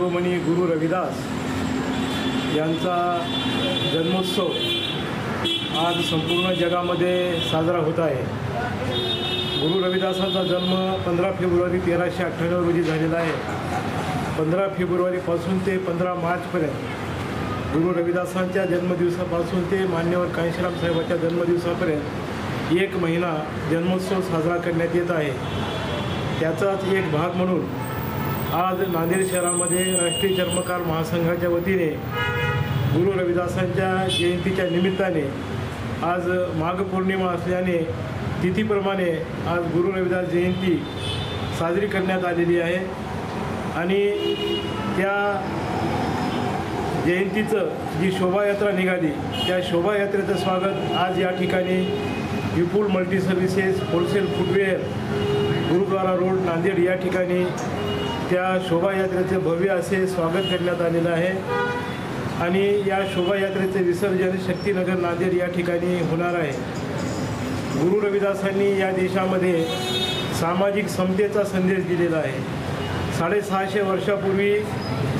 शिरोमणी गुरु रविदास यांचा जन्मोत्सव आज संपूर्ण जगामध्ये साजरा होत आहे। गुरु रविदासांचा जन्म 15 फेब्रुवारी 1398 रोजी झालेला आहे। 15 फेब्रुवारीपासून ते 15 मार्चपर्यंत गुरु रविदासांच्या जन्मदिवसापासून ते मान्यवर कांशीराम साहेबांच्या जन्मदिवसापर्यंत 1 महिना जन्मोत्सव साजरा करण्यात येत आहे। त्याचाच एक भाग म्हणून आज नांदेड शहरामध्ये राष्ट्रीय चर्मकार महासंघाच्या वतीने गुरु रविदासांच्या जयंतीच्या निमित्ताने आज माघ पौर्णिमा असल्याने तिथीप्रमाणे आज गुरु रविदास जयंती साजरी करण्यात आलेली आहे आणि त्या जयंतीचं जी शोभायात्रा निघाली त्या शोभायात्रेचं स्वागत आज या ठिकाणी Vipul multi services wholesale footwear Gurudwara road Nanded या ठिकाणी त्या शोभायात्रेचे भव्य असे स्वागत करण्यात आलेलं आहे आणि या शोभायात्रेचे विसर्जन शक्तीनगर नांदेड या ठिकाणी होणार आहे। गुरु रविदासांनी या देशामध्ये सामाजिक समतेचा संदेश दिलेला आहे। 650 वर्षापूर्वी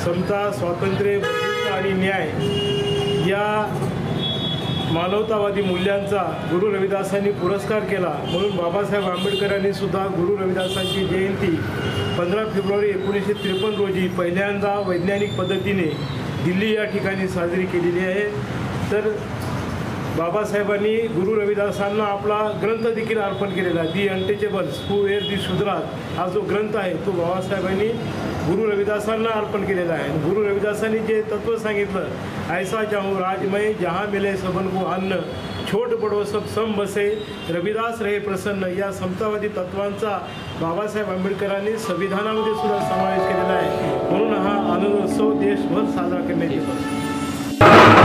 समता, स्वातंत्र्य, बंधुत्व आणि न्याय या मानवतावादी मूल्यांचा गुरु रविदासांनी पुरस्कार केला। म्हणून बाबासाहेब आंबेडकरांनी सुद्धा गुरु रविदासांची जयंती 15 फेब्रुवारी 1953 रोजी पहिल्यांदा वैज्ञानिक पद्धतीने दिल्ली या ठिकाणी साजरी केलेली आहे। तर बाबासाहेबांनी गुरु रविदासांना आपला ग्रंथ देखील अर्पण केलेला आहे। दी अनटचेबल्स हू वेअर दी शूद्रास हा जो ग्रंथ आहे तो बाबासाहेबांनी गुरु रविदासांना अर्पण केलेला आहे। गुरु रविदासांनी जे तत्त्व सांगितलं, ऐसा चाहूँ राजमय जहाँ मिले सबन को अन्न, छोट बडो सब सम बसे, रविदास रहे प्रसन्न या समतावादी तत्वांचा बाबासाहेब आंबेडकरांनी संविधानामध्ये सुद्धा समावेश केलेला आहे। म्हणून हा आनंदोत्सव देशभर साजरा करण्यात येतो।